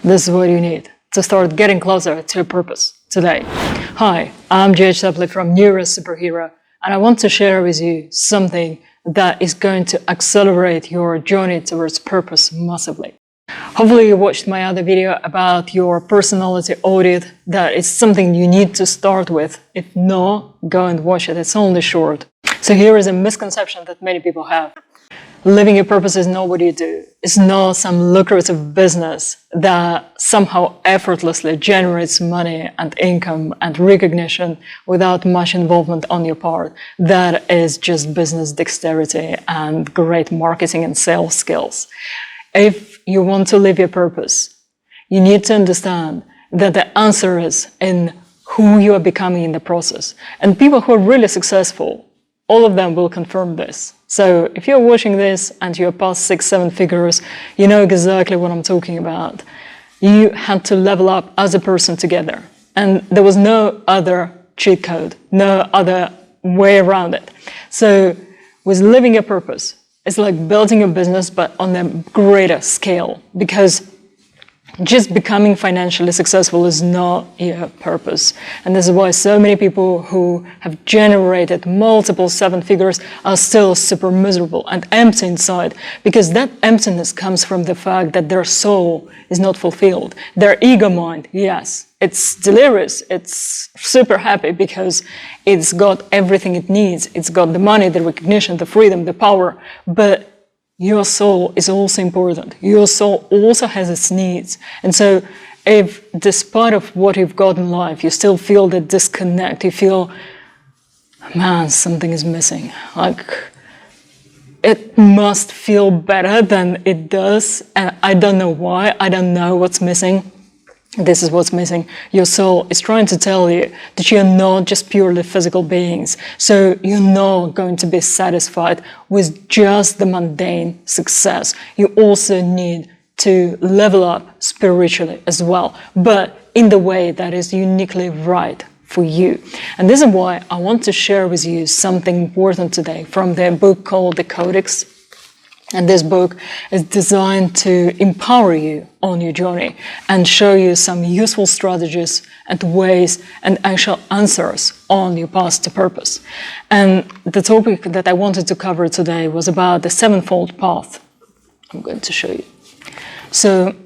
This is what you need to start getting closer to your purpose today. Hi, I'm J.H. Sepley from Neuro Superhero, and I want to share with you something that is going to accelerate your journey towards purpose massively. Hopefully you watched my other video about your personality audit. That is something you need to start with. If not, go and watch it. It's only short. So here is a misconception that many people have. Living your purpose is not what you do. It's not some lucrative business that somehow effortlessly generates money and income and recognition without much involvement on your part. That is just business dexterity and great marketing and sales skills. If you want to live your purpose, you need to understand that the answer is in who you are becoming in the process. And people who are really successful, all of them will confirm this. So if you're watching this and you're past 6-7 figures, you know exactly what I'm talking about. You had to level up as a person together. And there was no other cheat code, no other way around it. So with living your purpose, it's like building a business, but on a greater scale, because just becoming financially successful is not your purpose. And this is why so many people who have generated multiple 7 figures are still super miserable and empty inside, because that emptiness comes from the fact that their soul is not fulfilled. Their ego mind, yes, it's delirious, it's super happy because it's got everything it needs. It's got the money, the recognition, the freedom, the power, but your soul is also important. Your soul also has its needs. And so if despite of what you've got in life, you still feel the disconnect, you feel, man, something is missing. Like, it must feel better than it does. And I don't know why. I don't know what's missing. This is what's missing. Your soul is trying to tell you that you're not just purely physical beings. So you're not going to be satisfied with just the mundane success. You also need to level up spiritually as well, but in the way that is uniquely right for you. And this is why I want to share with you something important today from the book called The Codex. And this book is designed to empower you on your journey and show you some useful strategies and ways and actual answers on your path to purpose. And the topic that I wanted to cover today was about the sevenfold path. I'm going to show you. So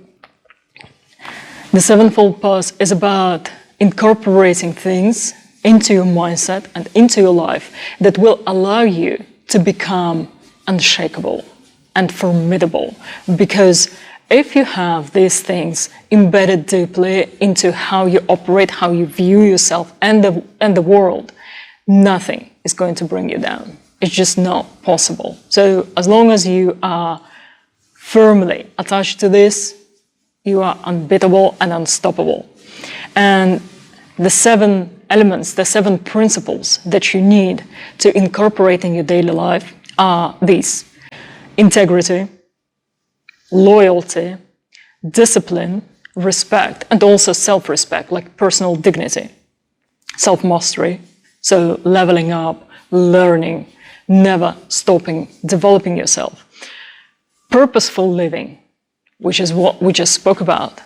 the sevenfold path is about incorporating things into your mindset and into your life that will allow you to become unshakable and formidable, because if you have these things embedded deeply into how you operate, how you view yourself and the world, nothing is going to bring you down. It's just not possible. So as long as you are firmly attached to this, you are unbeatable and unstoppable. And the 7 elements, the 7 principles that you need to incorporate in your daily life are these: integrity, loyalty, discipline, respect, and also self-respect, like personal dignity, self-mastery, so leveling up, learning, never stopping, developing yourself, purposeful living, which is what we just spoke about,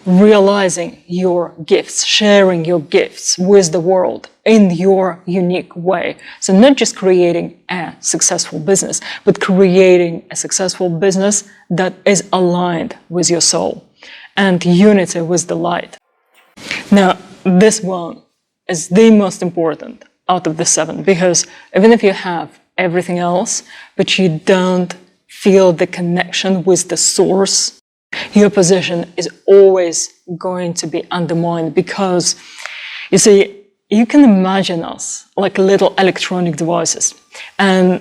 realizing your gifts, sharing your gifts with the world in your unique way. So not just creating a successful business, but creating a successful business that is aligned with your soul and unity with the light. Now, this one is the most important out of the 7, because even if you have everything else, but you don't feel the connection with the source, your position is always going to be undermined, because, you see, you can imagine us like little electronic devices. And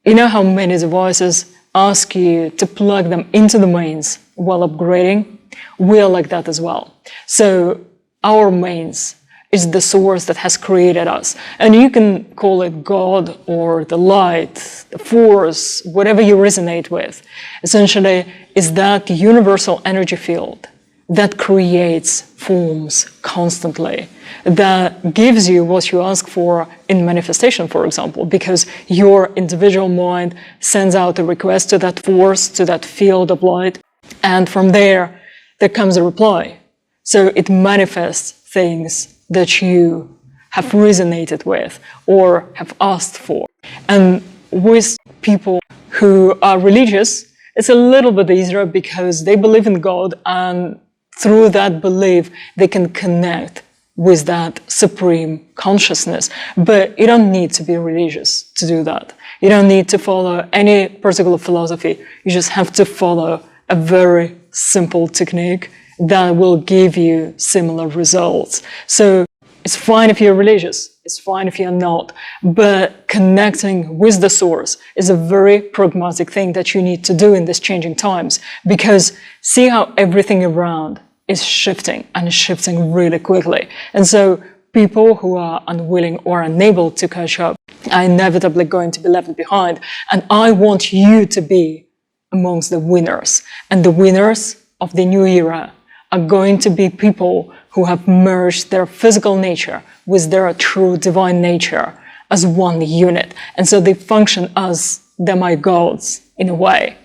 you know how many devices ask you to plug them into the mains while upgrading? We are like that as well. So our mains is the source that has created us. And you can call it God or the light, the force, whatever you resonate with. Essentially, is that universal energy field that creates forms constantly, that gives you what you ask for in manifestation, for example, because your individual mind sends out a request to that force, to that field of light, and from there, there comes a reply. So it manifests things that you have resonated with or have asked for. And with people who are religious, it's a little bit easier because they believe in God, and through that belief, they can connect with that supreme consciousness. But you don't need to be religious to do that. You don't need to follow any particular philosophy. You just have to follow a very simple technique that will give you similar results. So it's fine if you're religious, it's fine if you're not, but connecting with the source is a very pragmatic thing that you need to do in these changing times, because see how everything around is shifting, and shifting really quickly. And so people who are unwilling or unable to catch up are inevitably going to be left behind. And I want you to be amongst the winners. And the winners of the new era are going to be people who have merged their physical nature with their true divine nature as one unit. And so they function as demigods in a way.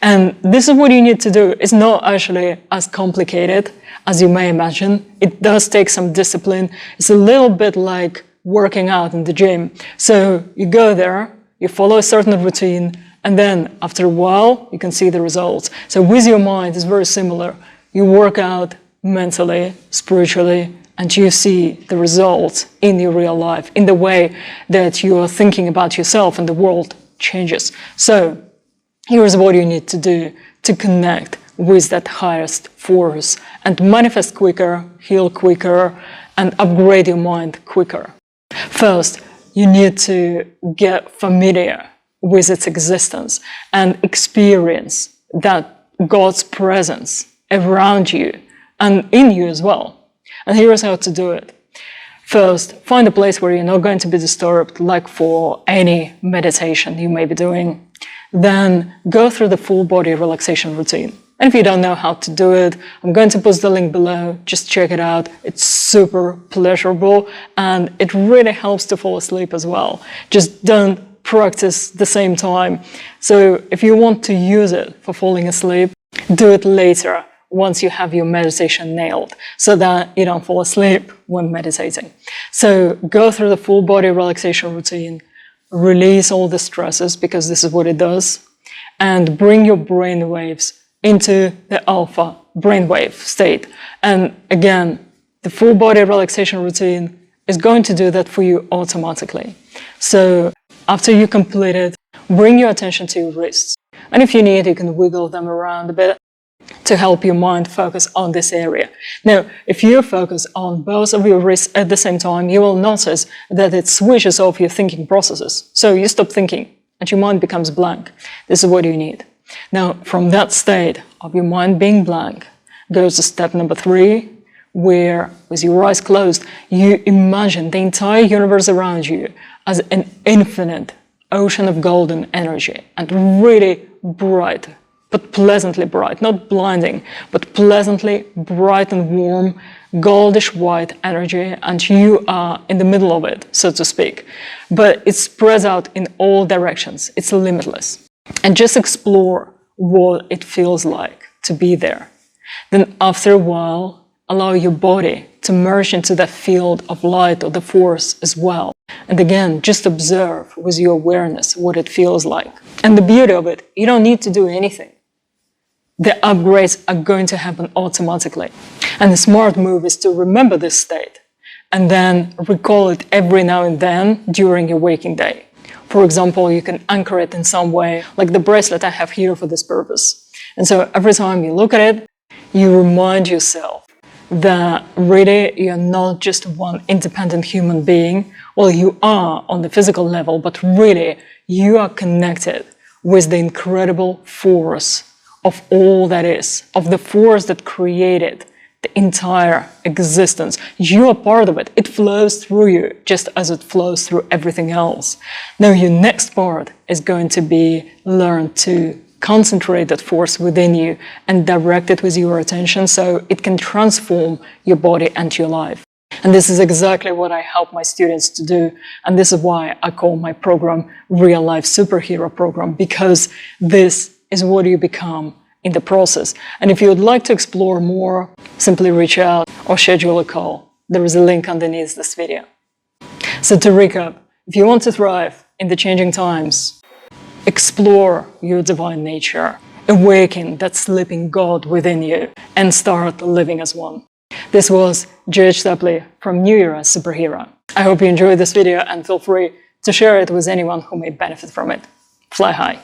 And this is what you need to do. It's not actually as complicated as you may imagine. It does take some discipline. It's a little bit like working out in the gym. So you go there, you follow a certain routine, and then after a while, you can see the results. So with your mind, it's very similar. You work out mentally, spiritually, and you see the results in your real life, in the way that you are thinking about yourself, and the world changes. So here's what you need to do to connect with that highest force and manifest quicker, heal quicker, and upgrade your mind quicker. First, you need to get familiar with its existence and experience that God's presence around you and in you as well. And here's how to do it. First, find a place where you're not going to be disturbed, like for any meditation you may be doing. Then go through the full body relaxation routine. And if you don't know how to do it, I'm going to post the link below. Just check it out. It's super pleasurable, and it really helps to fall asleep as well. Just don't practice the same time. So if you want to use it for falling asleep, do it later, once you have your meditation nailed, so that you don't fall asleep when meditating. So go through the full body relaxation routine, release all the stresses, because this is what it does, and bring your brain waves into the alpha brainwave state. And again, the full body relaxation routine is going to do that for you automatically. So after you complete it, bring your attention to your wrists. And if you need, you can wiggle them around a bit to help your mind focus on this area. Now, if you focus on both of your wrists at the same time, you will notice that it switches off your thinking processes. So you stop thinking and your mind becomes blank. This is what you need. Now, from that state of your mind being blank goes to step number 3, where with your eyes closed, you imagine the entire universe around you as an infinite ocean of golden energy, and really bright, but pleasantly bright, not blinding, but pleasantly bright and warm, goldish white energy, and you are in the middle of it, so to speak. But it spreads out in all directions. It's limitless. And just explore what it feels like to be there. Then after a while, allow your body to merge into that field of light or the force as well. And again, just observe with your awareness what it feels like. And the beauty of it, you don't need to do anything. The upgrades are going to happen automatically. And the smart move is to remember this state and then recall it every now and then during your waking day. For example, you can anchor it in some way, like the bracelet I have here for this purpose. And so every time you look at it, you remind yourself that really you're not just one independent human being. Well, you are on the physical level, but really you are connected with the incredible force of all that is, of the force that created the entire existence. You are part of it. It flows through you, just as it flows through everything else. Now, your next part is going to be learn to concentrate that force within you and direct it with your attention so it can transform your body and your life. And this is exactly what I help my students to do. And this is why I call my program Real Life Superhero Program, because this is what you become in the process. And if you would like to explore more, simply reach out or schedule a call. There is a link underneath this video. So to recap, if you want to thrive in the changing times, explore your divine nature, awaken that sleeping God within you, and start living as one. This was J.H. Tapley from New Era Superhero. I hope you enjoyed this video and feel free to share it with anyone who may benefit from it. Fly high.